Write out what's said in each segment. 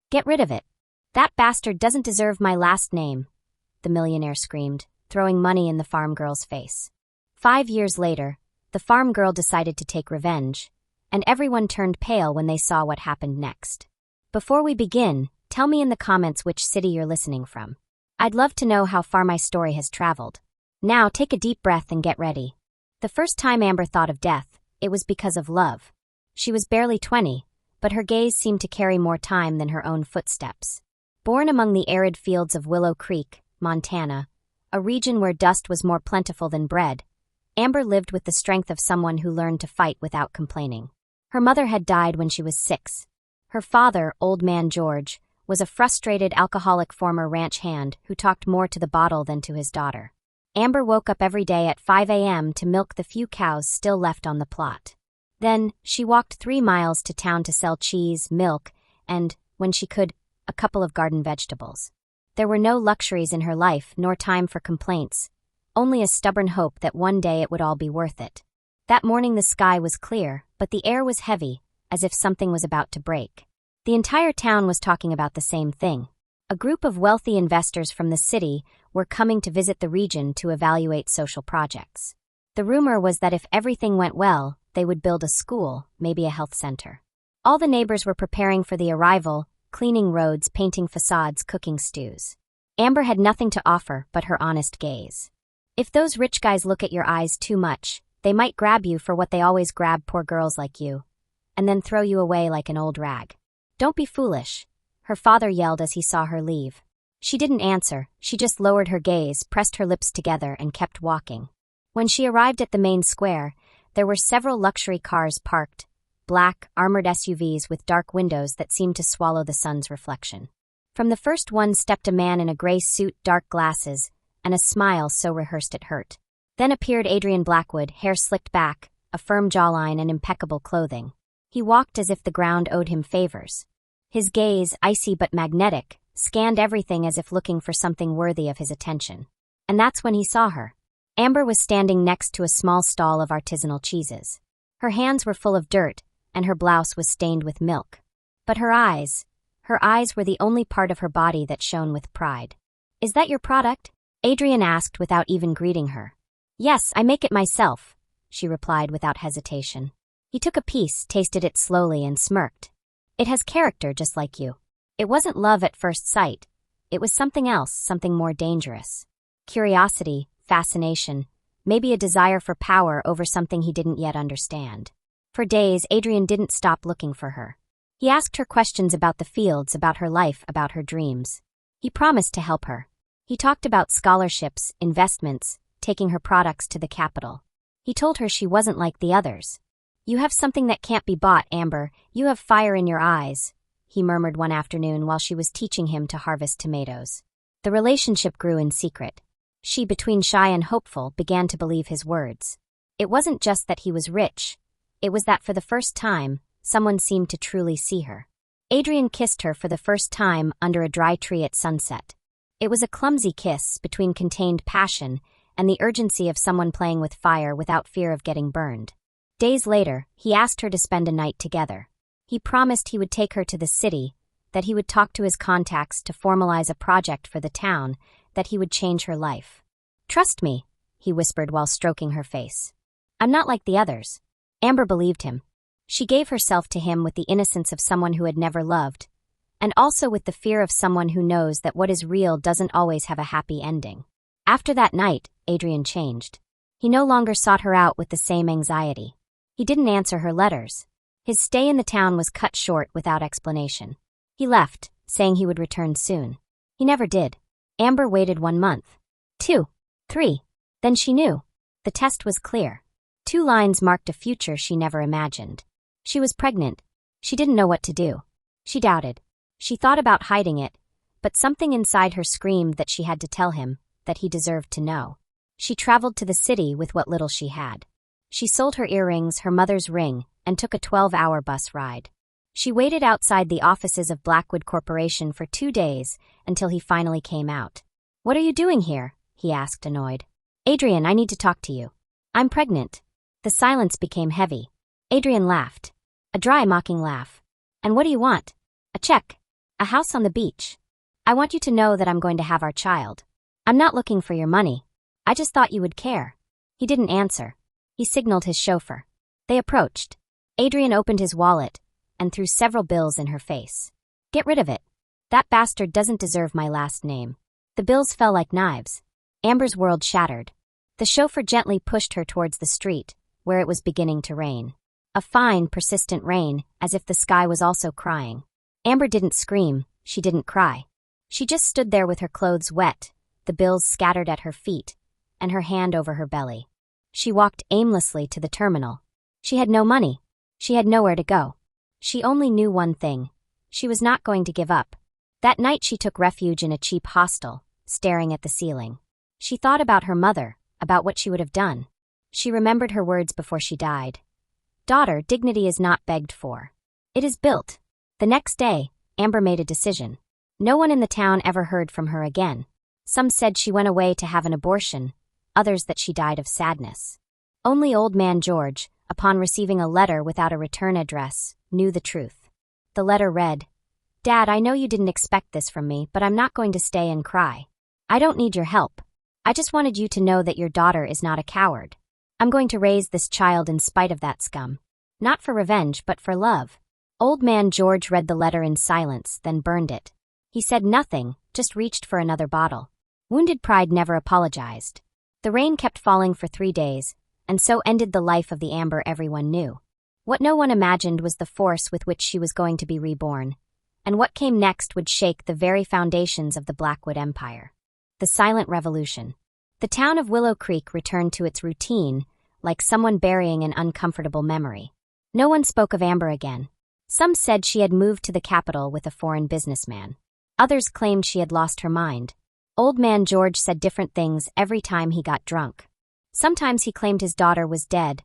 Get rid of it. That bastard doesn't deserve my last name, the millionaire screamed, throwing money in the farm girl's face. 5 years later, the farm girl decided to take revenge, and everyone turned pale when they saw what happened next. Before we begin, tell me in the comments which city you're listening from. I'd love to know how far my story has traveled. Now take a deep breath and get ready. The first time Amber thought of death, it was because of love. She was barely 20, but her gaze seemed to carry more time than her own footsteps. Born among the arid fields of Willow Creek, Montana, a region where dust was more plentiful than bread, Amber lived with the strength of someone who learned to fight without complaining. Her mother had died when she was 6. Her father, Old Man George, was a frustrated alcoholic former ranch hand who talked more to the bottle than to his daughter. Amber woke up every day at 5 a.m. to milk the few cows still left on the plot. Then, she walked 3 miles to town to sell cheese, milk, and, when she could, a couple of garden vegetables. There were no luxuries in her life nor time for complaints, only a stubborn hope that one day it would all be worth it. That morning the sky was clear, but the air was heavy, as if something was about to break. The entire town was talking about the same thing. A group of wealthy investors from the city were coming to visit the region to evaluate social projects. The rumor was that if everything went well, they would build a school, maybe a health center. All the neighbors were preparing for the arrival, cleaning roads, painting facades, cooking stews. Amber had nothing to offer but her honest gaze. If those rich guys look at your eyes too much, they might grab you for what they always grab poor girls like you, and then throw you away like an old rag. Don't be foolish, her father yelled as he saw her leave. She didn't answer, she just lowered her gaze, pressed her lips together, and kept walking. When she arrived at the main square, there were several luxury cars parked, black, armored SUVs with dark windows that seemed to swallow the sun's reflection. From the first one stepped a man in a gray suit, dark glasses, and a smile so rehearsed it hurt. Then appeared Adrian Blackwood, hair slicked back, a firm jawline and impeccable clothing. He walked as if the ground owed him favors. His gaze, icy but magnetic, scanned everything as if looking for something worthy of his attention. And that's when he saw her. Amber was standing next to a small stall of artisanal cheeses. Her hands were full of dirt, and her blouse was stained with milk. But her eyes were the only part of her body that shone with pride. "Is that your product?" Adrian asked without even greeting her. "Yes, I make it myself," she replied without hesitation. He took a piece, tasted it slowly, and smirked. "It has character just like you." It wasn't love at first sight. It was something else, something more dangerous. Curiosity, fascination, maybe a desire for power over something he didn't yet understand. For days, Adrian didn't stop looking for her. He asked her questions about the fields, about her life, about her dreams. He promised to help her. He talked about scholarships, investments, taking her products to the capital. He told her she wasn't like the others. "You have something that can't be bought, Amber. You have fire in your eyes," he murmured one afternoon while she was teaching him to harvest tomatoes. The relationship grew in secret. She, between shy and hopeful, began to believe his words. It wasn't just that he was rich. It was that for the first time, someone seemed to truly see her. Adrian kissed her for the first time under a dry tree at sunset. It was a clumsy kiss between contained passion and the urgency of someone playing with fire without fear of getting burned. Days later, he asked her to spend a night together. He promised he would take her to the city, that he would talk to his contacts to formalize a project for the town, that he would change her life. "Trust me," he whispered while stroking her face. "I'm not like the others." Amber believed him. She gave herself to him with the innocence of someone who had never loved, and also with the fear of someone who knows that what is real doesn't always have a happy ending. After that night, Adrian changed. He no longer sought her out with the same anxiety. He didn't answer her letters. His stay in the town was cut short without explanation. He left, saying he would return soon. He never did. Amber waited 1 month. 2, 3. Then she knew. The test was clear. 2 lines marked a future she never imagined. She was pregnant. She didn't know what to do. She doubted. She thought about hiding it, but something inside her screamed that she had to tell him, that he deserved to know. She traveled to the city with what little she had. She sold her earrings, her mother's ring, and took a 12-hour bus ride. She waited outside the offices of Blackwood Corporation for 2 days until he finally came out. "What are you doing here?" he asked, annoyed. "Adrian, I need to talk to you. I'm pregnant." The silence became heavy. Adrian laughed. A dry, mocking laugh. "And what do you want?" "A check." A house on the beach. I want you to know that I'm going to have our child. I'm not looking for your money. I just thought you would care. He didn't answer. He signaled his chauffeur. They approached. Adrian opened his wallet and threw several bills in her face. Get rid of it. That bastard doesn't deserve my last name. The bills fell like knives. Amber's world shattered. The chauffeur gently pushed her towards the street, where it was beginning to rain. A fine, persistent rain, as if the sky was also crying. Amber didn't scream, she didn't cry. She just stood there with her clothes wet, the bills scattered at her feet, and her hand over her belly. She walked aimlessly to the terminal. She had no money. She had nowhere to go. She only knew one thing. She was not going to give up. That night she took refuge in a cheap hostel, staring at the ceiling. She thought about her mother, about what she would have done. She remembered her words before she died. Daughter, dignity is not begged for. It is built. The next day, Amber made a decision. No one in the town ever heard from her again. Some said she went away to have an abortion, others that she died of sadness. Only old man George, upon receiving a letter without a return address, knew the truth. The letter read, Dad, I know you didn't expect this from me, but I'm not going to stay and cry. I don't need your help. I just wanted you to know that your daughter is not a coward. I'm going to raise this child in spite of that scum. Not for revenge, but for love. Old man George read the letter in silence, then burned it. He said nothing, just reached for another bottle. Wounded pride never apologized. The rain kept falling for 3 days, and so ended the life of the Amber everyone knew. What no one imagined was the force with which she was going to be reborn, and what came next would shake the very foundations of the Blackwood Empire. The Silent Revolution. The town of Willow Creek returned to its routine, like someone burying an uncomfortable memory. No one spoke of Amber again. Some said she had moved to the capital with a foreign businessman. Others claimed she had lost her mind. Old man George said different things every time he got drunk. Sometimes he claimed his daughter was dead,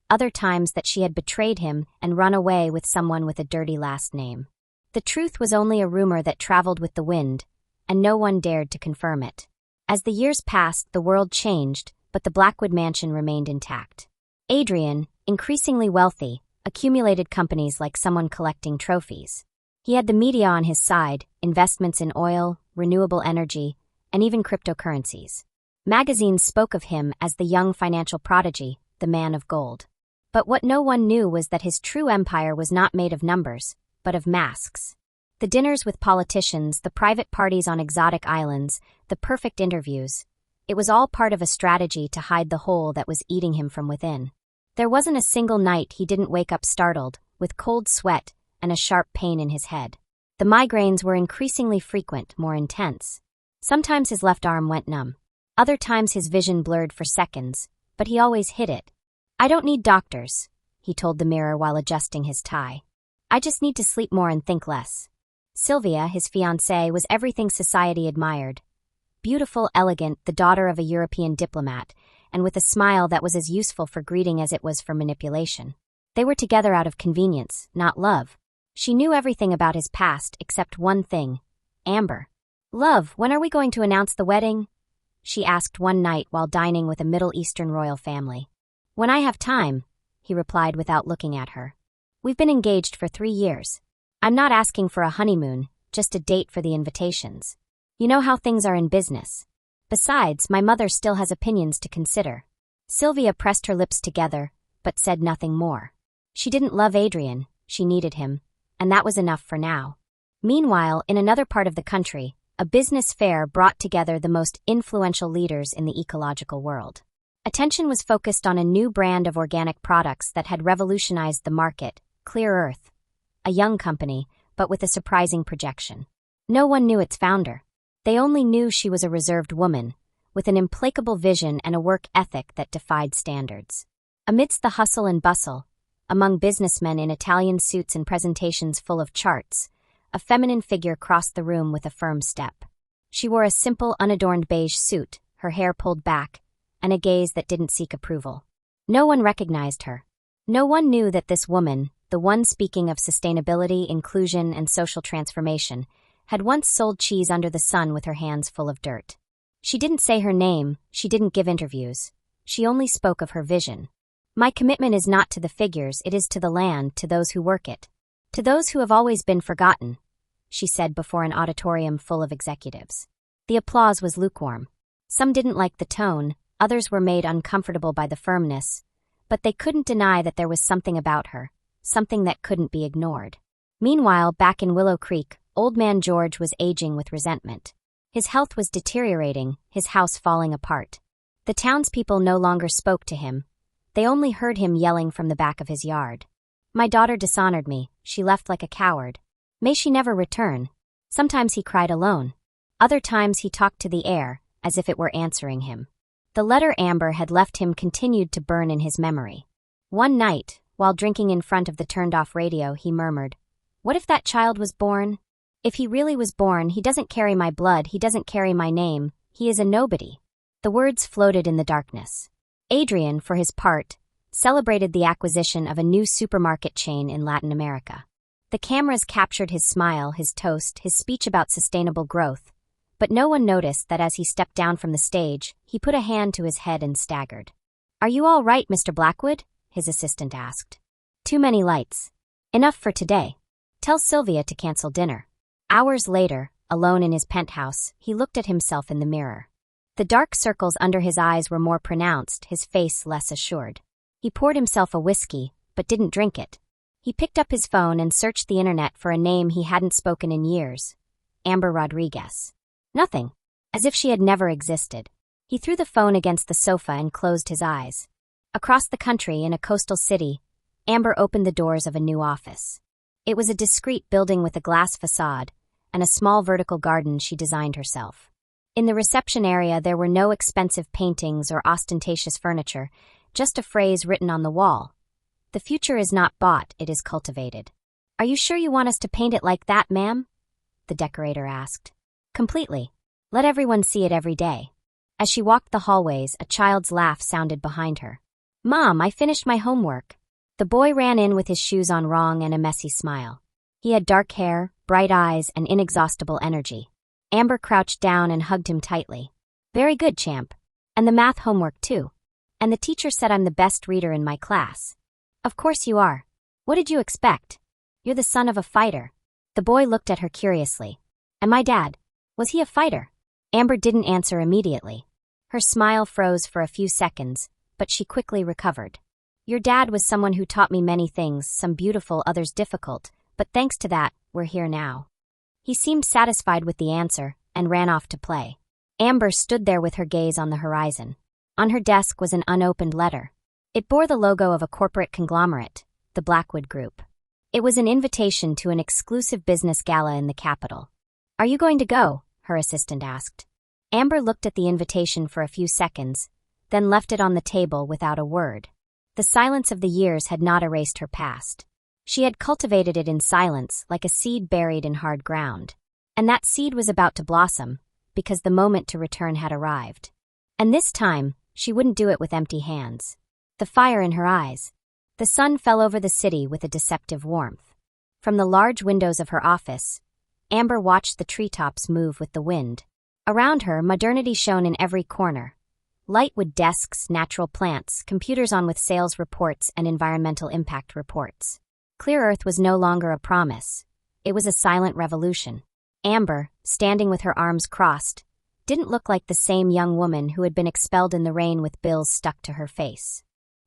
other times that she had betrayed him and run away with someone with a dirty last name. The truth was only a rumor that traveled with the wind, and no one dared to confirm it. As the years passed, the world changed, but the Blackwood mansion remained intact. Adrian, increasingly wealthy, accumulated companies like someone collecting trophies. He had the media on his side, investments in oil, renewable energy, and even cryptocurrencies. Magazines spoke of him as the young financial prodigy, the man of gold. But what no one knew was that his true empire was not made of numbers, but of masks. The dinners with politicians, the private parties on exotic islands, the perfect interviews. It was all part of a strategy to hide the hole that was eating him from within. There wasn't a single night he didn't wake up startled, with cold sweat and a sharp pain in his head. The migraines were increasingly frequent, more intense. Sometimes his left arm went numb. Other times his vision blurred for seconds, but he always hid it. I don't need doctors, he told the mirror while adjusting his tie. I just need to sleep more and think less. Sylvia, his fiancée, was everything society admired. Beautiful, elegant, the daughter of a European diplomat, and with a smile that was as useful for greeting as it was for manipulation. They were together out of convenience, not love. She knew everything about his past except one thing. Amber. Love, when are we going to announce the wedding? She asked one night while dining with a Middle Eastern royal family. When I have time, he replied without looking at her. We've been engaged for 3 years. I'm not asking for a honeymoon, just a date for the invitations. You know how things are in business. Besides, my mother still has opinions to consider. Sylvia pressed her lips together, but said nothing more. She didn't love Adrian, she needed him, and that was enough for now. Meanwhile, in another part of the country, a business fair brought together the most influential leaders in the ecological world. Attention was focused on a new brand of organic products that had revolutionized the market, Clear Earth. A young company, but with a surprising projection. No one knew its founder. They only knew she was a reserved woman, with an implacable vision and a work ethic that defied standards. Amidst the hustle and bustle, among businessmen in Italian suits and presentations full of charts, a feminine figure crossed the room with a firm step. She wore a simple, unadorned beige suit, her hair pulled back, and a gaze that didn't seek approval. No one recognized her. No one knew that this woman, the one speaking of sustainability, inclusion, and social transformation, had once sold cheese under the sun with her hands full of dirt. She didn't say her name, she didn't give interviews. She only spoke of her vision. My commitment is not to the figures, it is to the land, to those who work it. To those who have always been forgotten. she said before an auditorium full of executives. The applause was lukewarm. Some didn't like the tone, others were made uncomfortable by the firmness, but they couldn't deny that there was something about her, something that couldn't be ignored. Meanwhile, back in Willow Creek, Old Man George was aging with resentment. His health was deteriorating, his house falling apart. The townspeople no longer spoke to him. They only heard him yelling from the back of his yard. "My daughter dishonored me, she left like a coward. May she never return." Sometimes he cried alone. Other times he talked to the air, as if it were answering him. The letter Amber had left him continued to burn in his memory. One night, while drinking in front of the turned-off radio, he murmured, "What if that child was born? If he really was born, he doesn't carry my blood, he doesn't carry my name, he is a nobody." The words floated in the darkness. Adrian, for his part, celebrated the acquisition of a new supermarket chain in Latin America. The cameras captured his smile, his toast, his speech about sustainable growth, but no one noticed that as he stepped down from the stage, he put a hand to his head and staggered. "Are you all right, Mr. Blackwood?" his assistant asked. "Too many lights. Enough for today. Tell Sylvia to cancel dinner." Hours later, alone in his penthouse, he looked at himself in the mirror. The dark circles under his eyes were more pronounced, his face less assured. He poured himself a whiskey, but didn't drink it. He picked up his phone and searched the internet for a name he hadn't spoken in years. Amber Rodriguez. Nothing. As if she had never existed. He threw the phone against the sofa and closed his eyes. Across the country, in a coastal city, Amber opened the doors of a new office. It was a discreet building with a glass facade and a small vertical garden she designed herself. In the reception area, there were no expensive paintings or ostentatious furniture, just a phrase written on the wall. "The future is not bought, it is cultivated." "Are you sure you want us to paint it like that, ma'am?" the decorator asked. "Completely. Let everyone see it every day." As she walked the hallways, a child's laugh sounded behind her. "Mom, I finished my homework." The boy ran in with his shoes on wrong and a messy smile. He had dark hair, bright eyes, and inexhaustible energy. Amber crouched down and hugged him tightly. "Very good, champ. And the math homework, too. And the teacher said I'm the best reader in my class." "Of course you are. What did you expect? You're the son of a fighter." The boy looked at her curiously. "And my dad? Was he a fighter?" Amber didn't answer immediately. Her smile froze for a few seconds, but she quickly recovered. "Your dad was someone who taught me many things, some beautiful, others difficult, but thanks to that, we're here now." He seemed satisfied with the answer and ran off to play. Amber stood there with her gaze on the horizon. On her desk was an unopened letter. It bore the logo of a corporate conglomerate, the Blackwood Group. It was an invitation to an exclusive business gala in the capital. "Are you going to go?" her assistant asked. Amber looked at the invitation for a few seconds, then left it on the table without a word. The silence of the years had not erased her past. She had cultivated it in silence, like a seed buried in hard ground. And that seed was about to blossom, because the moment to return had arrived. And this time, she wouldn't do it with empty hands. The fire in her eyes. The sun fell over the city with a deceptive warmth. From the large windows of her office, Amber watched the treetops move with the wind. Around her, modernity shone in every corner. Lightwood desks, natural plants, computers on with sales reports and environmental impact reports. Clear Earth was no longer a promise. It was a silent revolution. Amber, standing with her arms crossed, didn't look like the same young woman who had been expelled in the rain with bills stuck to her face.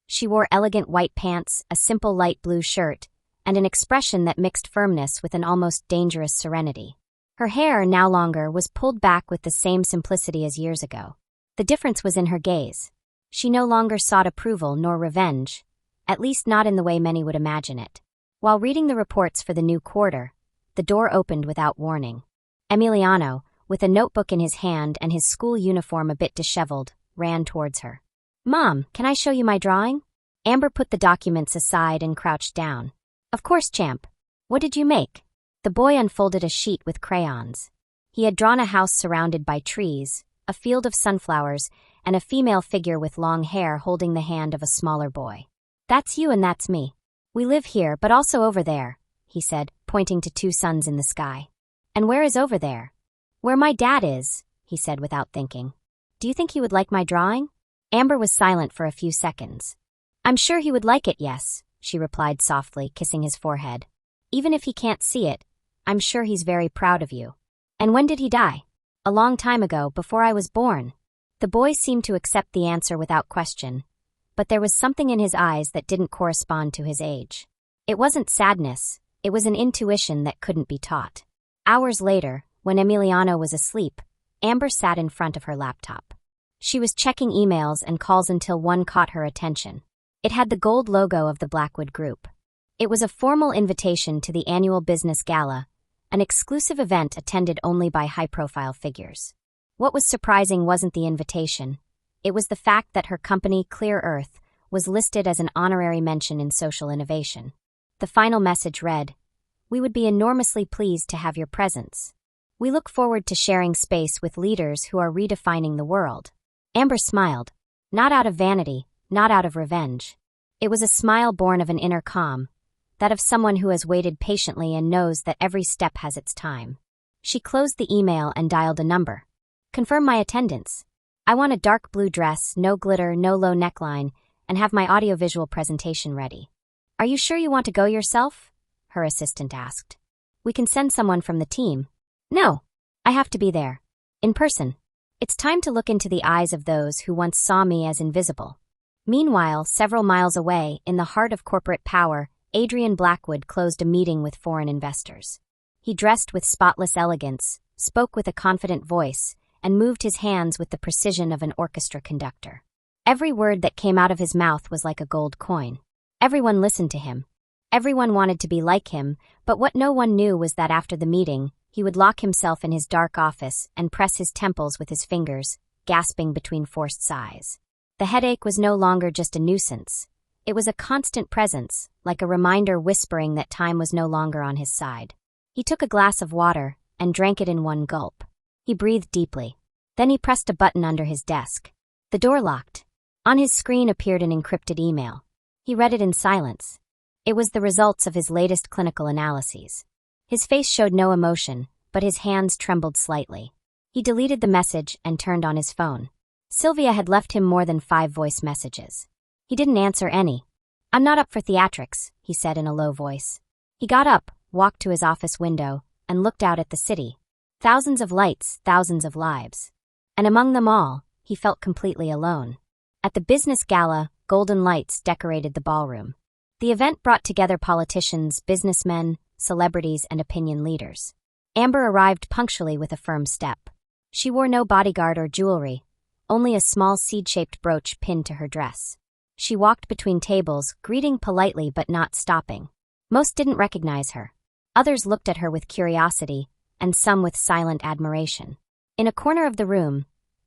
She wore elegant white pants, a simple light blue shirt, and an expression that mixed firmness with an almost dangerous serenity. Her hair, now longer, was pulled back with the same simplicity as years ago. The difference was in her gaze. She no longer sought approval nor revenge, at least not in the way many would imagine it. While reading the reports for the new quarter, the door opened without warning. Emiliano, with a notebook in his hand and his school uniform a bit disheveled, ran towards her. "Mom, can I show you my drawing?" Amber put the documents aside and crouched down. "Of course, champ. What did you make?" The boy unfolded a sheet with crayons. He had drawn a house surrounded by trees, a field of sunflowers, and a female figure with long hair holding the hand of a smaller boy. "That's you and that's me. We live here, but also over there," he said, pointing to two suns in the sky. "And where is over there?" "Where my dad is," he said without thinking. "Do you think he would like my drawing?" Amber was silent for a few seconds. "I'm sure he would like it, yes," she replied softly, kissing his forehead. "Even if he can't see it, I'm sure he's very proud of you. And when did he die? A long time ago, before I was born. The boy seemed to accept the answer without question, but there was something in his eyes that didn't correspond to his age. It wasn't sadness, it was an intuition that couldn't be taught. Hours later, when Emiliano was asleep, Amber sat in front of her laptop. She was checking emails and calls until one caught her attention. It had the gold logo of the Blackwood Group. It was a formal invitation to the annual business gala, an exclusive event attended only by high-profile figures. What was surprising wasn't the invitation. It was the fact that her company, Clear Earth, was listed as an honorary mention in social innovation. The final message read, "We would be enormously pleased to have your presence. We look forward to sharing space with leaders who are redefining the world." Amber smiled. Not out of vanity, not out of revenge. It was a smile born of an inner calm, that of someone who has waited patiently and knows that every step has its time. She closed the email and dialed a number. "Confirm my attendance. I want a dark blue dress, no glitter, no low neckline, and have my audiovisual presentation ready." "Are you sure you want to go yourself?" her assistant asked. "We can send someone from the team." "No, I have to be there. In person. It's time to look into the eyes of those who once saw me as invisible." Meanwhile, several miles away, in the heart of corporate power, Adrian Blackwood closed a meeting with foreign investors. He dressed with spotless elegance, spoke with a confident voice, and moved his hands with the precision of an orchestra conductor. Every word that came out of his mouth was like a gold coin. Everyone listened to him. Everyone wanted to be like him, but what no one knew was that after the meeting, he would lock himself in his dark office and press his temples with his fingers, gasping between forced sighs. The headache was no longer just a nuisance. It was a constant presence, like a reminder whispering that time was no longer on his side. He took a glass of water and drank it in one gulp. He breathed deeply. Then he pressed a button under his desk. The door locked. On his screen appeared an encrypted email. He read it in silence. It was the results of his latest clinical analyses. His face showed no emotion, but his hands trembled slightly. He deleted the message and turned on his phone. Sylvia had left him more than 5 voice messages. He didn't answer any. "I'm not up for theatrics," he said in a low voice. He got up, walked to his office window, and looked out at the city. Thousands of lights, thousands of lives. And among them all, he felt completely alone. At the business gala, golden lights decorated the ballroom. The event brought together politicians, businessmen, celebrities, and opinion leaders. Amber arrived punctually with a firm step. She wore no bodyguard or jewelry, only a small seed-shaped brooch pinned to her dress. She walked between tables, greeting politely but not stopping. Most didn't recognize her. Others looked at her with curiosity, and some with silent admiration. In a corner of the room,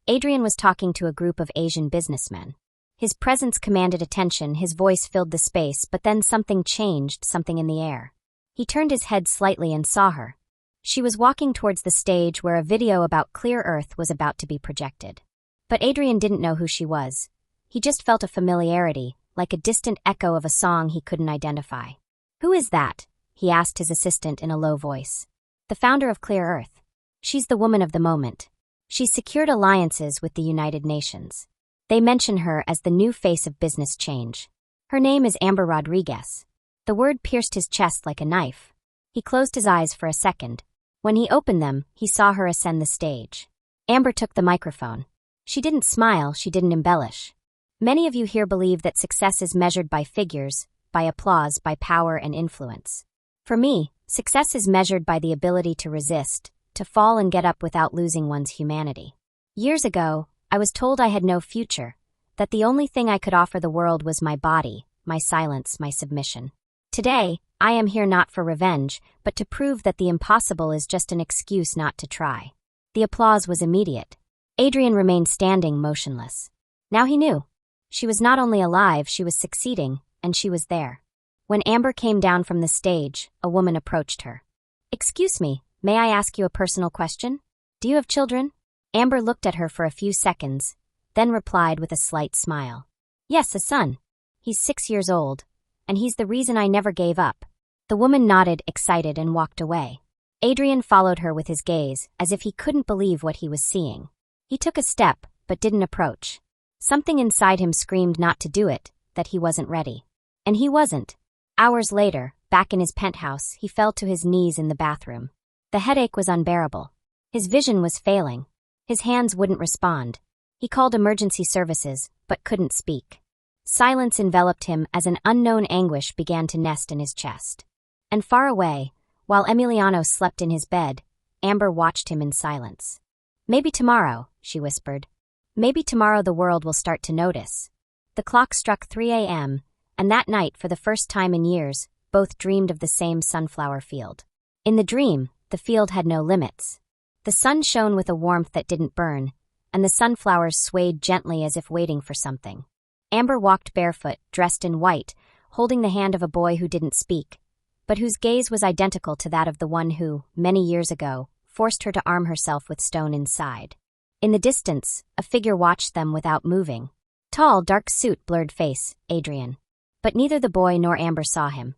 Adrian was talking to a group of Asian businessmen. His presence commanded attention, his voice filled the space, but then something changed, something in the air. He turned his head slightly and saw her. She was walking towards the stage where a video about Clear Earth was about to be projected. But Adrian didn't know who she was. He just felt a familiarity, like a distant echo of a song he couldn't identify. "Who is that?" he asked his assistant in a low voice. "The founder of Clear Earth. She's the woman of the moment. She's secured alliances with the United Nations. They mention her as the new face of business change. Her name is Amber Rodriguez." The word pierced his chest like a knife. He closed his eyes for a second. When he opened them, he saw her ascend the stage. Amber took the microphone. She didn't smile, she didn't embellish. "Many of you here believe that success is measured by figures, by applause, by power and influence. For me, success is measured by the ability to resist, to fall and get up without losing one's humanity. Years ago, I was told I had no future, that the only thing I could offer the world was my body, my silence, my submission. Today, I am here not for revenge, but to prove that the impossible is just an excuse not to try." The applause was immediate. Adrian remained standing, motionless. Now he knew. She was not only alive, she was succeeding, and she was there. When Amber came down from the stage, a woman approached her. "Excuse me, may I ask you a personal question? Do you have children?" Amber looked at her for a few seconds, then replied with a slight smile. "Yes, a son. He's 6 years old, and he's the reason I never gave up." The woman nodded, excited, and walked away. Adrian followed her with his gaze, as if he couldn't believe what he was seeing. He took a step, but didn't approach. Something inside him screamed not to do it, that he wasn't ready. And he wasn't. Hours later, back in his penthouse, he fell to his knees in the bathroom. The headache was unbearable. His vision was failing. His hands wouldn't respond. He called emergency services, but couldn't speak. Silence enveloped him as an unknown anguish began to nest in his chest. And far away, while Emiliano slept in his bed, Amber watched him in silence. "Maybe tomorrow," she whispered. "Maybe tomorrow the world will start to notice." The clock struck 3 a.m., and that night, for the first time in years, both dreamed of the same sunflower field. In the dream, the field had no limits. The sun shone with a warmth that didn't burn, and the sunflowers swayed gently as if waiting for something. Amber walked barefoot, dressed in white, holding the hand of a boy who didn't speak, but whose gaze was identical to that of the one who, many years ago, forced her to arm herself with stone inside. In the distance, a figure watched them without moving. Tall, dark suit, blurred face, Adrian. But neither the boy nor Amber saw him.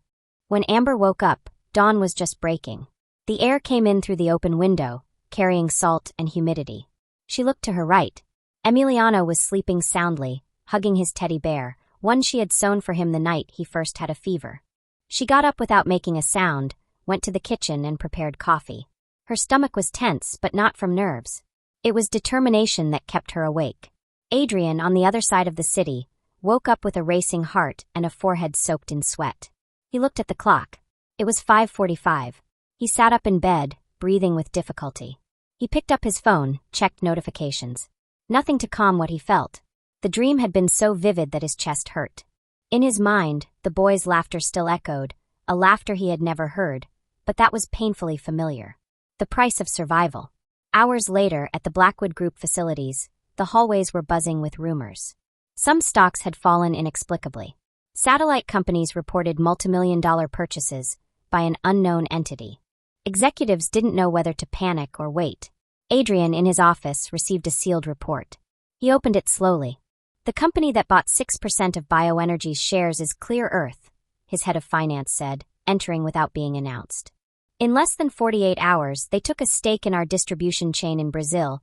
When Amber woke up, dawn was just breaking. The air came in through the open window, carrying salt and humidity. She looked to her right. Emiliano was sleeping soundly, hugging his teddy bear, one she had sewn for him the night he first had a fever. She got up without making a sound, went to the kitchen and prepared coffee. Her stomach was tense, but not from nerves. It was determination that kept her awake. Adrian, on the other side of the city, woke up with a racing heart and a forehead soaked in sweat. He looked at the clock. It was 5:45. He sat up in bed, breathing with difficulty. He picked up his phone, checked notifications. Nothing to calm what he felt. The dream had been so vivid that his chest hurt. In his mind, the boy's laughter still echoed, a laughter he had never heard, but that was painfully familiar. The price of survival. Hours later, at the Blackwood Group facilities, the hallways were buzzing with rumors. Some stocks had fallen inexplicably. Satellite companies reported multimillion-dollar purchases by an unknown entity. Executives didn't know whether to panic or wait. Adrian, in his office, received a sealed report. He opened it slowly. "The company that bought 6% of Bioenergy's shares is Clear Earth," his head of finance said, entering without being announced. "In less than 48 hours, they took a stake in our distribution chain in Brazil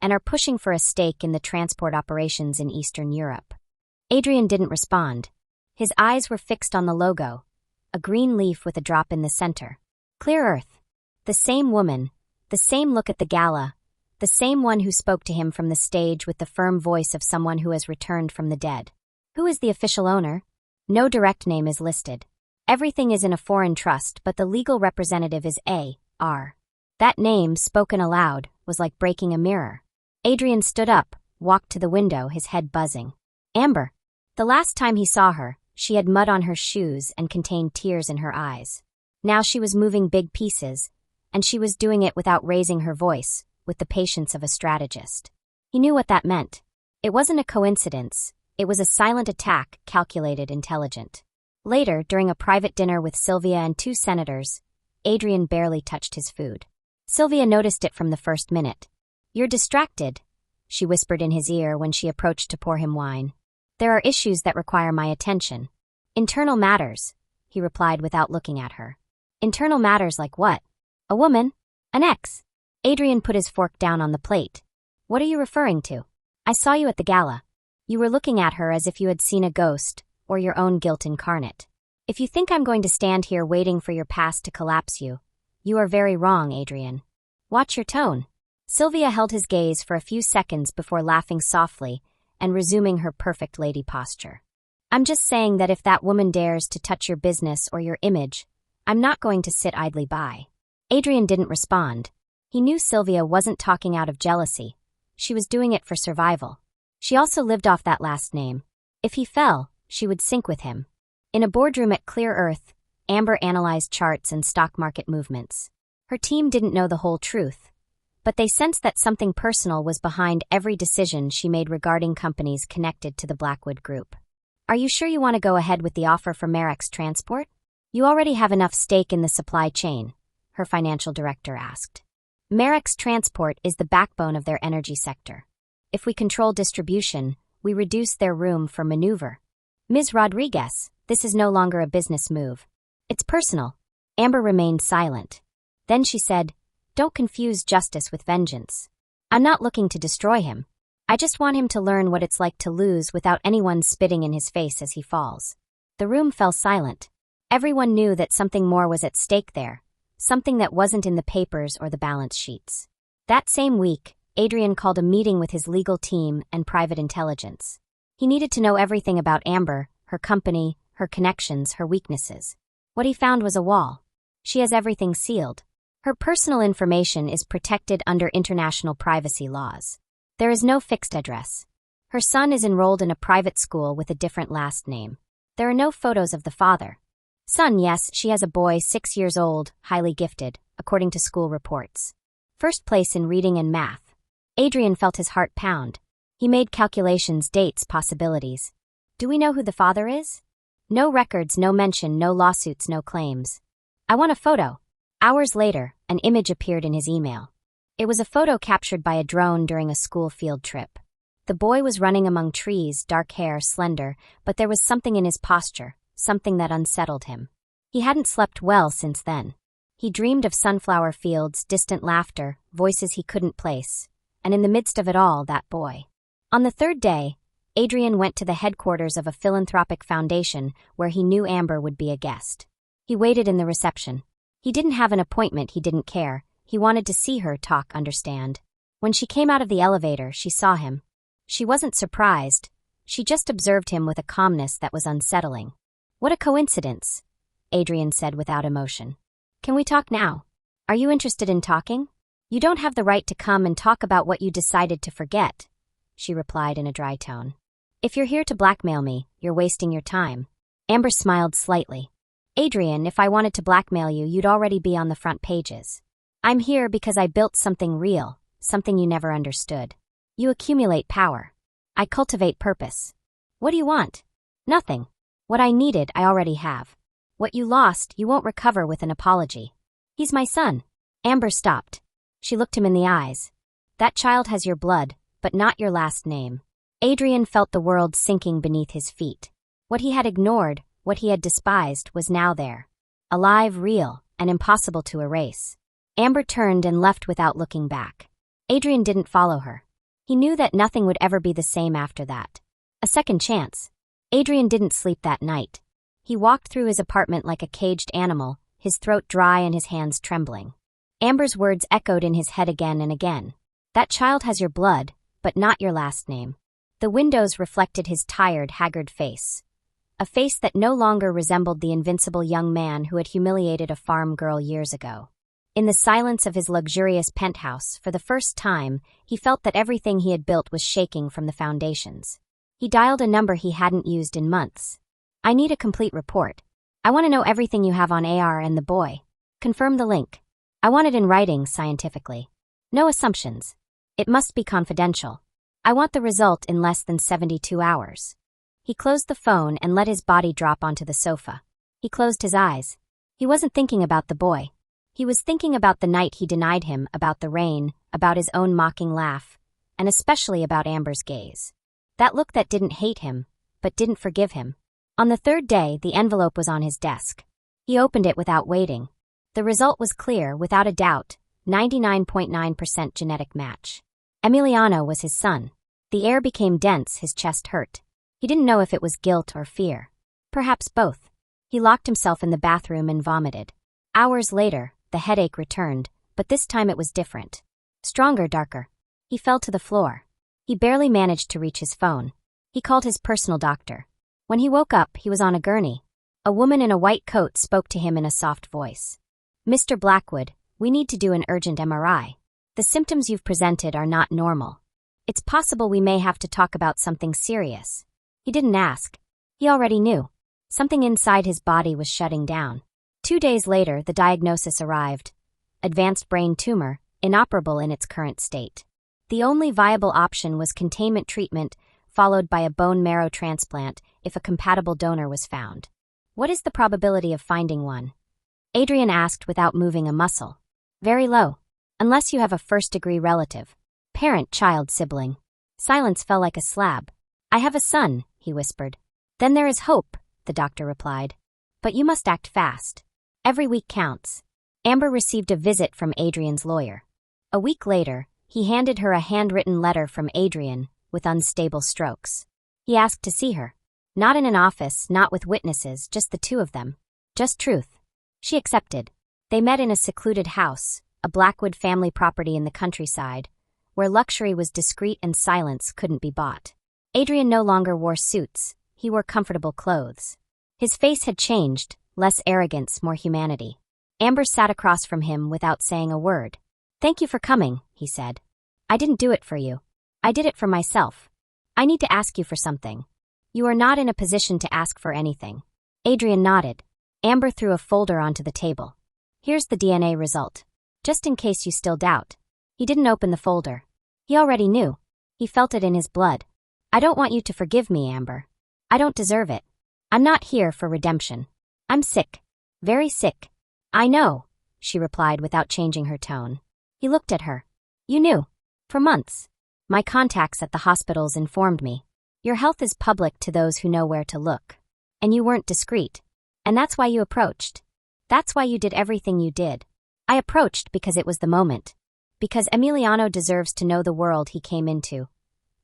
and are pushing for a stake in the transport operations in Eastern Europe." Adrian didn't respond. His eyes were fixed on the logo, a green leaf with a drop in the center. Clear Earth. The same woman, the same look at the gala, the same one who spoke to him from the stage with the firm voice of someone who has returned from the dead. Who is the official owner? No direct name is listed. Everything is in a foreign trust, but the legal representative is A.R. That name, spoken aloud, was like breaking a mirror. Adrian stood up, walked to the window, his head buzzing. Amber. The last time he saw her, she had mud on her shoes and contained tears in her eyes. Now she was moving big pieces, and she was doing it without raising her voice, with the patience of a strategist. He knew what that meant. It wasn't a coincidence. It was a silent attack, calculated, intelligent. Later, during a private dinner with Sylvia and 2 senators, Adrian barely touched his food. Sylvia noticed it from the first minute. "You're distracted," she whispered in his ear when she approached to pour him wine. "There are issues that require my attention." "Internal matters," he replied without looking at her. "Internal matters like what? A woman? An ex?" Adrian put his fork down on the plate. "What are you referring to? I saw you at the gala. You were looking at her as if you had seen a ghost, or your own guilt incarnate. If you think I'm going to stand here waiting for your past to collapse you, you are very wrong, Adrian. Watch your tone." Sylvia held his gaze for a few seconds before laughing softly and resuming her perfect lady posture. "I'm just saying that if that woman dares to touch your business or your image, I'm not going to sit idly by." Adrian didn't respond. He knew Sylvia wasn't talking out of jealousy. She was doing it for survival. She also lived off that last name. If he fell, she would sink with him. In a boardroom at Clear Earth, Amber analyzed charts and stock market movements. Her team didn't know the whole truth, but they sensed that something personal was behind every decision she made regarding companies connected to the Blackwood Group. "Are you sure you want to go ahead with the offer for Marek's Transport? You already have enough stake in the supply chain," her financial director asked. "Marek's Transport is the backbone of their energy sector. If we control distribution, we reduce their room for maneuver." "Ms. Rodriguez, this is no longer a business move. It's personal." Amber remained silent. Then she said, "Don't confuse justice with vengeance. I'm not looking to destroy him. I just want him to learn what it's like to lose without anyone spitting in his face as he falls." The room fell silent. Everyone knew that something more was at stake there, something that wasn't in the papers or the balance sheets. That same week, Adrian called a meeting with his legal team and private intelligence. He needed to know everything about Amber, her company, her connections, her weaknesses. What he found was a wall. She has everything sealed. Her personal information is protected under international privacy laws. There is no fixed address. Her son is enrolled in a private school with a different last name. There are no photos of the father. Son, yes, she has a boy 6 years old, highly gifted, according to school reports. First place in reading and math. Adrian felt his heart pound. He made calculations, dates, possibilities. Do we know who the father is? No records, no mention, no lawsuits, no claims. I want a photo. Hours later, an image appeared in his email. It was a photo captured by a drone during a school field trip. The boy was running among trees, dark hair, slender, but there was something in his posture, something that unsettled him. He hadn't slept well since then. He dreamed of sunflower fields, distant laughter, voices he couldn't place, and in the midst of it all, that boy. On the third day, Adrian went to the headquarters of a philanthropic foundation where he knew Amber would be a guest. He waited in the reception. He didn't have an appointment, he didn't care. He wanted to see her, talk, understand. When she came out of the elevator, she saw him. She wasn't surprised. She just observed him with a calmness that was unsettling. What a coincidence, Adrian said without emotion. Can we talk now? Are you interested in talking? You don't have the right to come and talk about what you decided to forget, she replied in a dry tone. If you're here to blackmail me, you're wasting your time. Amber smiled slightly. Adrian, if I wanted to blackmail you, you'd already be on the front pages. I'm here because I built something real, something you never understood. You accumulate power. I cultivate purpose. What do you want? Nothing. What I needed, I already have. What you lost, you won't recover with an apology. He's my son. Amber stopped. She looked him in the eyes. That child has your blood, but not your last name. Adrian felt the world sinking beneath his feet. What he had ignored, what he had despised, was now there. Alive, real, and impossible to erase. Amber turned and left without looking back. Adrian didn't follow her. He knew that nothing would ever be the same after that. A second chance. Adrian didn't sleep that night. He walked through his apartment like a caged animal, his throat dry and his hands trembling. Amber's words echoed in his head again and again. That child has your blood, but not your last name. The windows reflected his tired, haggard face. A face that no longer resembled the invincible young man who had humiliated a farm girl years ago. In the silence of his luxurious penthouse, for the first time, he felt that everything he had built was shaking from the foundations. He dialed a number he hadn't used in months. I need a complete report. I want to know everything you have on AR and the boy. Confirm the link. I want it in writing, scientifically. No assumptions. It must be confidential. I want the result in less than 72 hours. He closed the phone and let his body drop onto the sofa. He closed his eyes. He wasn't thinking about the boy. He was thinking about the night he denied him, about the rain, about his own mocking laugh, and especially about Amber's gaze. That look that didn't hate him, but didn't forgive him. On the third day, the envelope was on his desk. He opened it without waiting. The result was clear, without a doubt, 99.9% genetic match. Emiliano was his son. The air became dense, his chest hurt. He didn't know if it was guilt or fear. Perhaps both. He locked himself in the bathroom and vomited. Hours later, the headache returned, but this time it was different. Stronger, darker. He fell to the floor. He barely managed to reach his phone. He called his personal doctor. When he woke up, he was on a gurney. A woman in a white coat spoke to him in a soft voice. Mr. Blackwood, we need to do an urgent MRI. The symptoms you've presented are not normal. It's possible we may have to talk about something serious. He didn't ask. He already knew. Something inside his body was shutting down. 2 days later, the diagnosis arrived. Advanced brain tumor, inoperable in its current state. The only viable option was containment treatment, followed by a bone marrow transplant if a compatible donor was found. What is the probability of finding one? Adrian asked without moving a muscle. Very low. Unless you have a first-degree relative. Parent, child, sibling. Silence fell like a slab. I have a son, he whispered. Then there is hope, the doctor replied. But you must act fast. Every week counts. Amber received a visit from Adrian's lawyer. A week later, he handed her a handwritten letter from Adrian, with unstable strokes. He asked to see her. Not in an office, not with witnesses, just the two of them. Just truth. She accepted. They met in a secluded house, a Blackwood family property in the countryside, where luxury was discreet and silence couldn't be bought. Adrian no longer wore suits, he wore comfortable clothes. His face had changed, less arrogance, more humanity. Amber sat across from him without saying a word. "Thank you for coming," he said. "I didn't do it for you. I did it for myself. I need to ask you for something." "You are not in a position to ask for anything." Adrian nodded. Amber threw a folder onto the table. "Here's the DNA result. Just in case you still doubt." He didn't open the folder. He already knew. He felt it in his blood. "I don't want you to forgive me, Amber. I don't deserve it. I'm not here for redemption. I'm sick. Very sick." "I know," she replied without changing her tone. He looked at her. "You knew. For months. My contacts at the hospitals informed me. Your health is public to those who know where to look. And you weren't discreet. And that's why you approached. That's why you did everything you did." "I approached because it was the moment. Because Emiliano deserves to know the world he came into,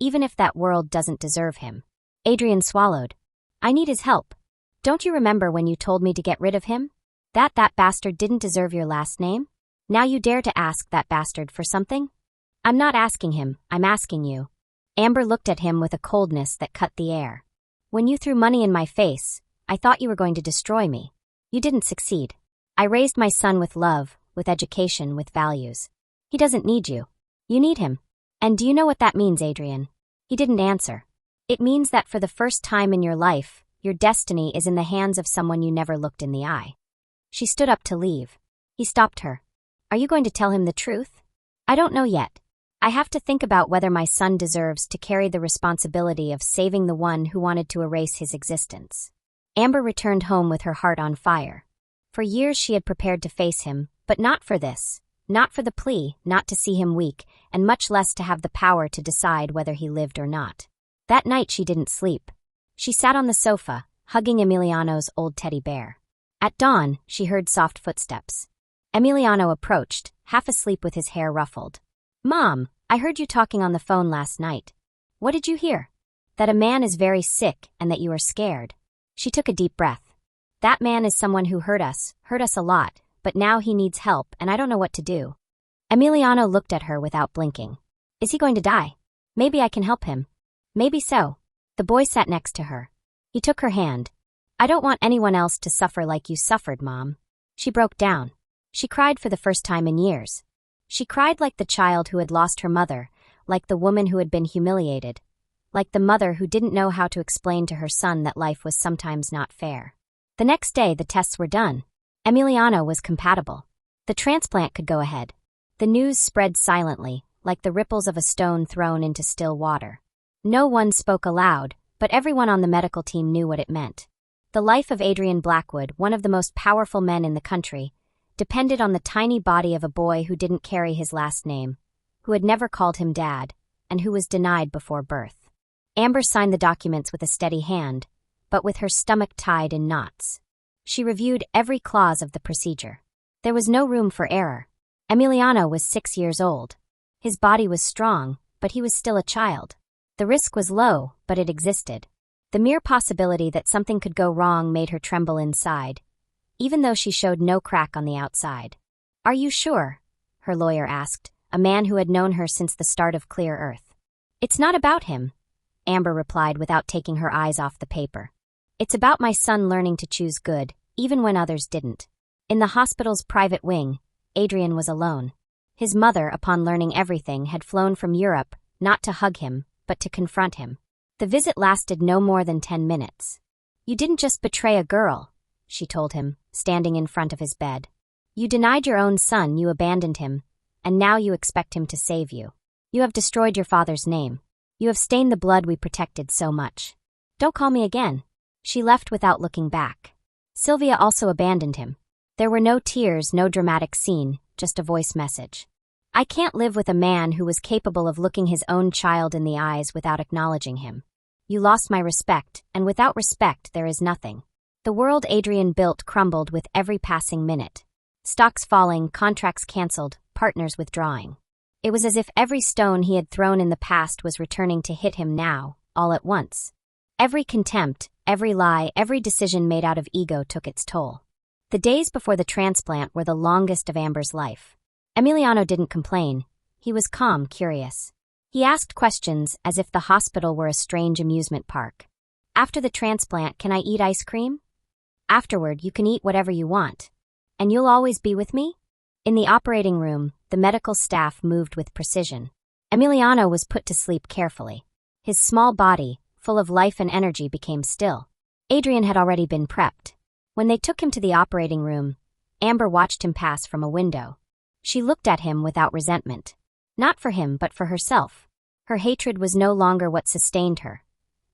even if that world doesn't deserve him." Adrian swallowed. "I need his help. Don't you remember when you told me to get rid of him? That bastard didn't deserve your last name? Now you dare to ask that bastard for something?" "I'm not asking him, I'm asking you." Amber looked at him with a coldness that cut the air. "When you threw money in my face, I thought you were going to destroy me. You didn't succeed. I raised my son with love, with education, with values. He doesn't need you. You need him. And do you know what that means, Adrian?" He didn't answer. "It means that for the first time in your life, your destiny is in the hands of someone you never looked in the eye." She stood up to leave. He stopped her. "Are you going to tell him the truth?" "I don't know yet. I have to think about whether my son deserves to carry the responsibility of saving the one who wanted to erase his existence." Amber returned home with her heart on fire. For years she had prepared to face him, but not for this. Not for the plea, not to see him weak, and much less to have the power to decide whether he lived or not. That night she didn't sleep. She sat on the sofa, hugging Emiliano's old teddy bear. At dawn, she heard soft footsteps. Emiliano approached, half asleep with his hair ruffled. "Mom, I heard you talking on the phone last night. What did you hear?" "That a man is very sick and that you are scared." She took a deep breath. "That man is someone who hurt us a lot, but now he needs help and I don't know what to do." Emiliano looked at her without blinking. "Is he going to die? Maybe I can help him." "Maybe so." The boy sat next to her. He took her hand. "I don't want anyone else to suffer like you suffered, Mom." She broke down. She cried for the first time in years. She cried like the child who had lost her mother, like the woman who had been humiliated, like the mother who didn't know how to explain to her son that life was sometimes not fair. The next day, the tests were done. Emiliano was compatible. The transplant could go ahead. The news spread silently, like the ripples of a stone thrown into still water. No one spoke aloud, but everyone on the medical team knew what it meant. The life of Adrian Blackwood, one of the most powerful men in the country, depended on the tiny body of a boy who didn't carry his last name, who had never called him Dad, and who was denied before birth. Amber signed the documents with a steady hand, but with her stomach tied in knots. She reviewed every clause of the procedure. There was no room for error. Emiliano was 6 years old. His body was strong, but he was still a child. The risk was low, but it existed. The mere possibility that something could go wrong made her tremble inside, even though she showed no crack on the outside. "Are you sure?" her lawyer asked, a man who had known her since the start of Clear Earth. "It's not about him," Amber replied without taking her eyes off the paper. "It's about my son learning to choose good, even when others didn't." In the hospital's private wing, Adrian was alone. His mother, upon learning everything, had flown from Europe, not to hug him, but to confront him. The visit lasted no more than 10 minutes. "You didn't just betray a girl," she told him, standing in front of his bed. "You denied your own son, you abandoned him, and now you expect him to save you. You have destroyed your father's name. You have stained the blood we protected so much. Don't call me again." She left without looking back. Sylvia also abandoned him. There were no tears, no dramatic scene, just a voice message. "I can't live with a man who was capable of looking his own child in the eyes without acknowledging him. You lost my respect, and without respect there is nothing." The world Adrian built crumbled with every passing minute. Stocks falling, contracts cancelled, partners withdrawing. It was as if every stone he had thrown in the past was returning to hit him now, all at once. Every contempt, every lie, every decision made out of ego took its toll. The days before the transplant were the longest of Amber's life. Emiliano didn't complain. He was calm, curious. He asked questions as if the hospital were a strange amusement park. After the transplant, can I eat ice cream? Afterward, you can eat whatever you want. And you'll always be with me? In the operating room, the medical staff moved with precision. Emiliano was put to sleep carefully. His small body, full of life and energy, became still. Adrian had already been prepped. When they took him to the operating room, Amber watched him pass from a window. She looked at him without resentment. Not for him, but for herself. Her hatred was no longer what sustained her.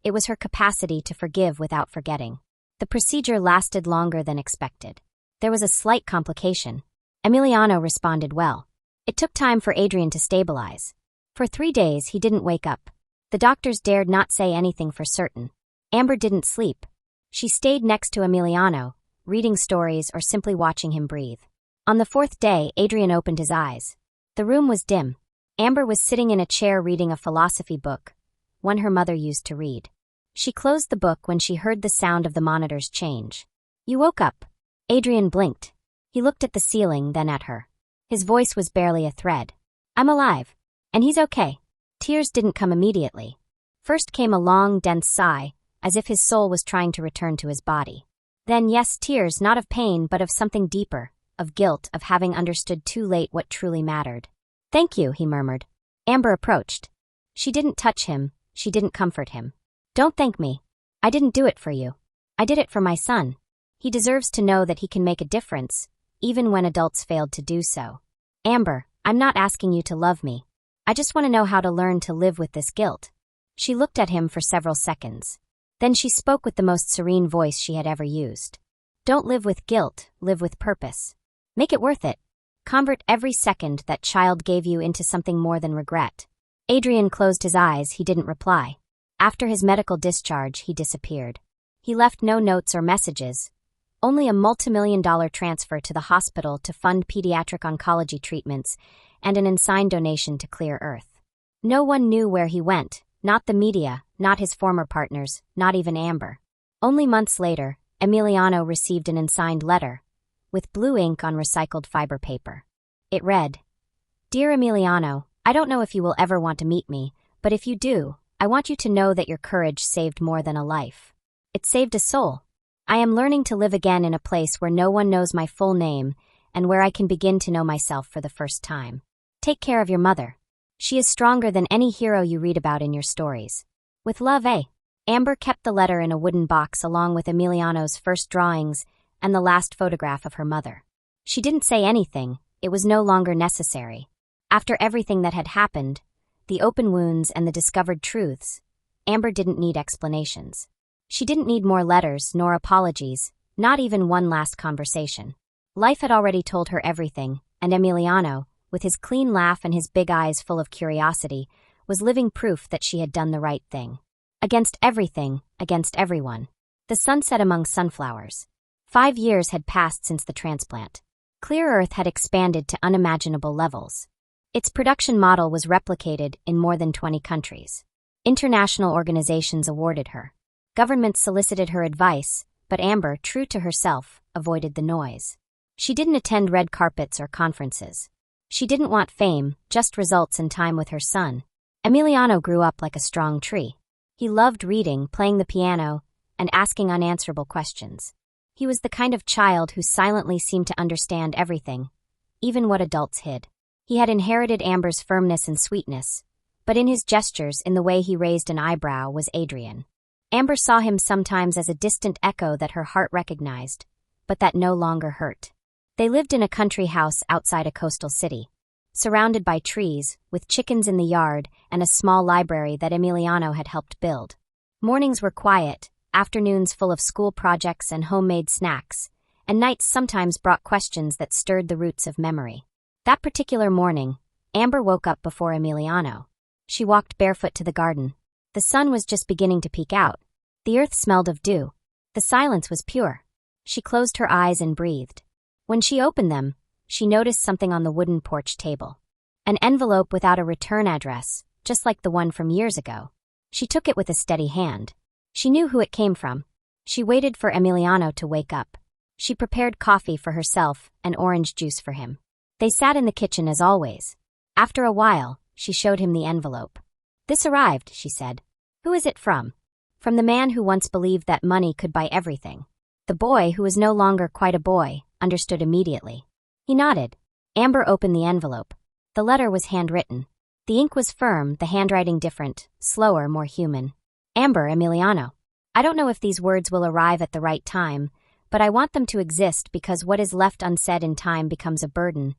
It was her capacity to forgive without forgetting. The procedure lasted longer than expected. There was a slight complication. Emiliano responded well. It took time for Adrian to stabilize. For 3 days, he didn't wake up. The doctors dared not say anything for certain. Amber didn't sleep. She stayed next to Emiliano, reading stories or simply watching him breathe. On the 4th day, Adrian opened his eyes. The room was dim. Amber was sitting in a chair reading a philosophy book, one her mother used to read. She closed the book when she heard the sound of the monitors change. You woke up. Adrian blinked. He looked at the ceiling, then at her. His voice was barely a thread. I'm alive. And he's okay. Tears didn't come immediately. First came a long, dense sigh, as if his soul was trying to return to his body. Then, yes, tears, not of pain, but of something deeper, of guilt, of having understood too late what truly mattered. Thank you, he murmured. Amber approached. She didn't touch him. She didn't comfort him. Don't thank me. I didn't do it for you. I did it for my son. He deserves to know that he can make a difference, even when adults failed to do so. Amber, I'm not asking you to love me. I just want to know how to learn to live with this guilt. She looked at him for several seconds. Then she spoke with the most serene voice she had ever used. Don't live with guilt, live with purpose. Make it worth it. Convert every second that child gave you into something more than regret. Adrian closed his eyes. He didn't reply. After his medical discharge, he disappeared. He left no notes or messages, only a multimillion-dollar transfer to the hospital to fund pediatric oncology treatments and an insane donation to Clear Earth. No one knew where he went, not the media, not his former partners, not even Amber. Only months later, Emiliano received an unsigned letter, with blue ink on recycled fiber paper. It read, Dear Emiliano, I don't know if you will ever want to meet me, but if you do, I want you to know that your courage saved more than a life. It saved a soul. I am learning to live again in a place where no one knows my full name and where I can begin to know myself for the first time. Take care of your mother. She is stronger than any hero you read about in your stories. With love, Amber kept the letter in a wooden box along with Emiliano's first drawings and the last photograph of her mother. She didn't say anything. It was no longer necessary. After everything that had happened, the open wounds and the discovered truths, Amber didn't need explanations. She didn't need more letters nor apologies, not even one last conversation. Life had already told her everything, and Emiliano, with his clean laugh and his big eyes full of curiosity, was living proof that she had done the right thing. Against everything, against everyone. The sun set among sunflowers. 5 years had passed since the transplant. Clear Earth had expanded to unimaginable levels. Its production model was replicated in more than 20 countries. International organizations awarded her. Governments solicited her advice, but Amber, true to herself, avoided the noise. She didn't attend red carpets or conferences. She didn't want fame, just results and time with her son. Emiliano grew up like a strong tree. He loved reading, playing the piano, and asking unanswerable questions. He was the kind of child who silently seemed to understand everything, even what adults hid. He had inherited Amber's firmness and sweetness, but in his gestures, in the way he raised an eyebrow, was Adrian. Amber saw him sometimes as a distant echo that her heart recognized, but that no longer hurt. They lived in a country house outside a coastal city, surrounded by trees, with chickens in the yard and a small library that Emiliano had helped build. Mornings were quiet, afternoons full of school projects and homemade snacks, and nights sometimes brought questions that stirred the roots of memory. That particular morning, Amber woke up before Emiliano. She walked barefoot to the garden. The sun was just beginning to peek out. The earth smelled of dew. The silence was pure. She closed her eyes and breathed. When she opened them, she noticed something on the wooden porch table. An envelope without a return address, just like the one from years ago. She took it with a steady hand. She knew who it came from. She waited for Emiliano to wake up. She prepared coffee for herself and orange juice for him. They sat in the kitchen as always. After a while, she showed him the envelope. "This arrived," she said. "Who is it from?" "From the man who once believed that money could buy everything." The boy, who was no longer quite a boy, understood immediately. He nodded. Amber opened the envelope. The letter was handwritten. The ink was firm, the handwriting different, slower, more human. "Amber, Emiliano. I don't know if these words will arrive at the right time, but I want them to exist because what is left unsaid in time becomes a burden,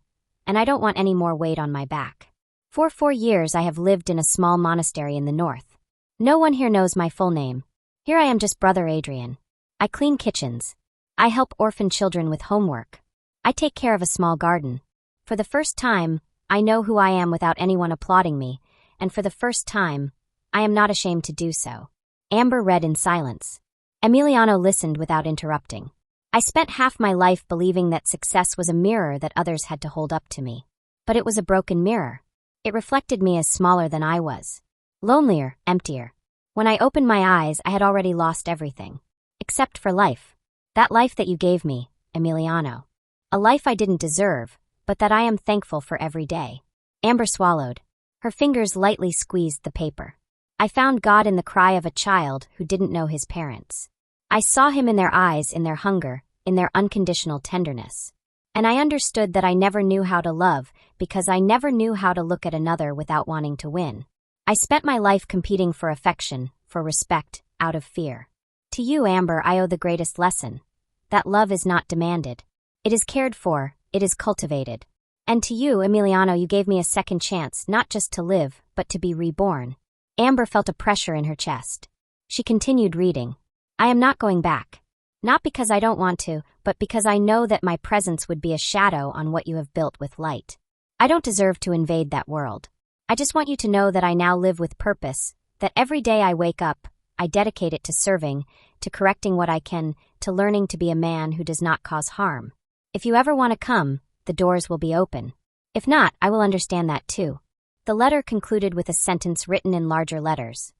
and I don't want any more weight on my back. For 4 years I have lived in a small monastery in the north. No one here knows my full name. Here I am, just Brother Adrian. I clean kitchens. I help orphan children with homework. I take care of a small garden. For the first time, I know who I am without anyone applauding me, and for the first time, I am not ashamed to do so." Amber read in silence. Emiliano listened without interrupting. "I spent half my life believing that success was a mirror that others had to hold up to me. But it was a broken mirror. It reflected me as smaller than I was. Lonelier, emptier. When I opened my eyes, I had already lost everything. Except for life. That life that you gave me, Emiliano. A life I didn't deserve, but that I am thankful for every day." Amber swallowed. Her fingers lightly squeezed the paper. "I found God in the cry of a child who didn't know his parents. I saw him in their eyes, in their hunger, in their unconditional tenderness. And I understood that I never knew how to love because I never knew how to look at another without wanting to win. I spent my life competing for affection, for respect, out of fear. To you, Amber, I owe the greatest lesson. That love is not demanded. It is cared for, it is cultivated. And to you, Emiliano, you gave me a second chance, not just to live, but to be reborn." Amber felt a pressure in her chest. She continued reading. "I am not going back. Not because I don't want to, but because I know that my presence would be a shadow on what you have built with light. I don't deserve to invade that world. I just want you to know that I now live with purpose, that every day I wake up, I dedicate it to serving, to correcting what I can, to learning to be a man who does not cause harm. If you ever want to come, the doors will be open. If not, I will understand that too." The letter concluded with a sentence written in larger letters.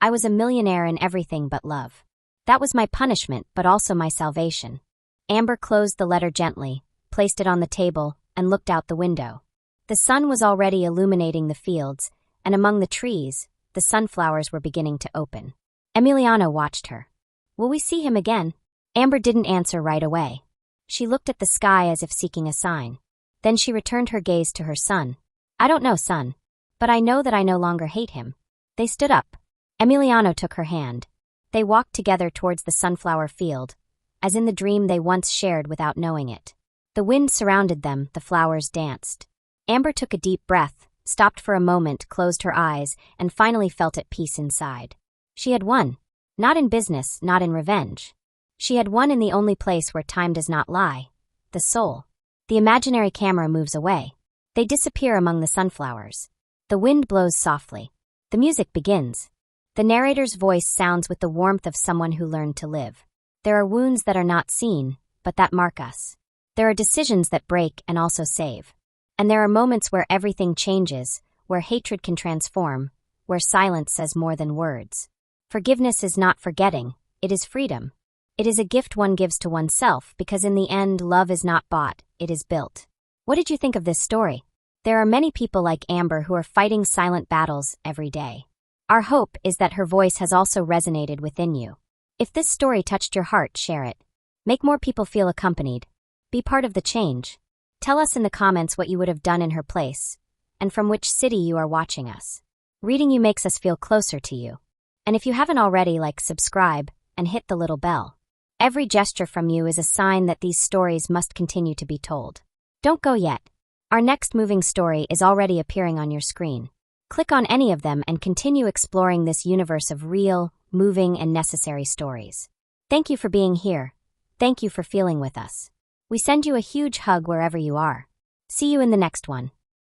"I was a millionaire in everything but love. That was my punishment, but also my salvation." Amber closed the letter gently, placed it on the table, and looked out the window. The sun was already illuminating the fields, and among the trees, the sunflowers were beginning to open. Emiliano watched her. "Will we see him again?" Amber didn't answer right away. She looked at the sky as if seeking a sign. Then she returned her gaze to her son. "I don't know, son. But I know that I no longer hate him." They stood up. Emiliano took her hand. They walked together towards the sunflower field, as in the dream they once shared without knowing it. The wind surrounded them, the flowers danced. Amber took a deep breath, stopped for a moment, closed her eyes, and finally felt at peace inside. She had won. Not in business, not in revenge. She had won in the only place where time does not lie, the soul. The imaginary camera moves away. They disappear among the sunflowers. The wind blows softly. The music begins. The narrator's voice sounds with the warmth of someone who learned to live. There are wounds that are not seen, but that mark us. There are decisions that break and also save. And there are moments where everything changes, where hatred can transform, where silence says more than words. Forgiveness is not forgetting, it is freedom. It is a gift one gives to oneself because in the end, love is not bought, it is built. What did you think of this story? There are many people like Amber who are fighting silent battles every day. Our hope is that her voice has also resonated within you. If this story touched your heart, share it. Make more people feel accompanied. Be part of the change. Tell us in the comments what you would have done in her place, and from which city you are watching us. Reading you makes us feel closer to you. And if you haven't already, subscribe, and hit the little bell. Every gesture from you is a sign that these stories must continue to be told. Don't go yet. Our next moving story is already appearing on your screen. Click on any of them and continue exploring this universe of real, moving, and necessary stories. Thank you for being here. Thank you for feeling with us. We send you a huge hug wherever you are. See you in the next one.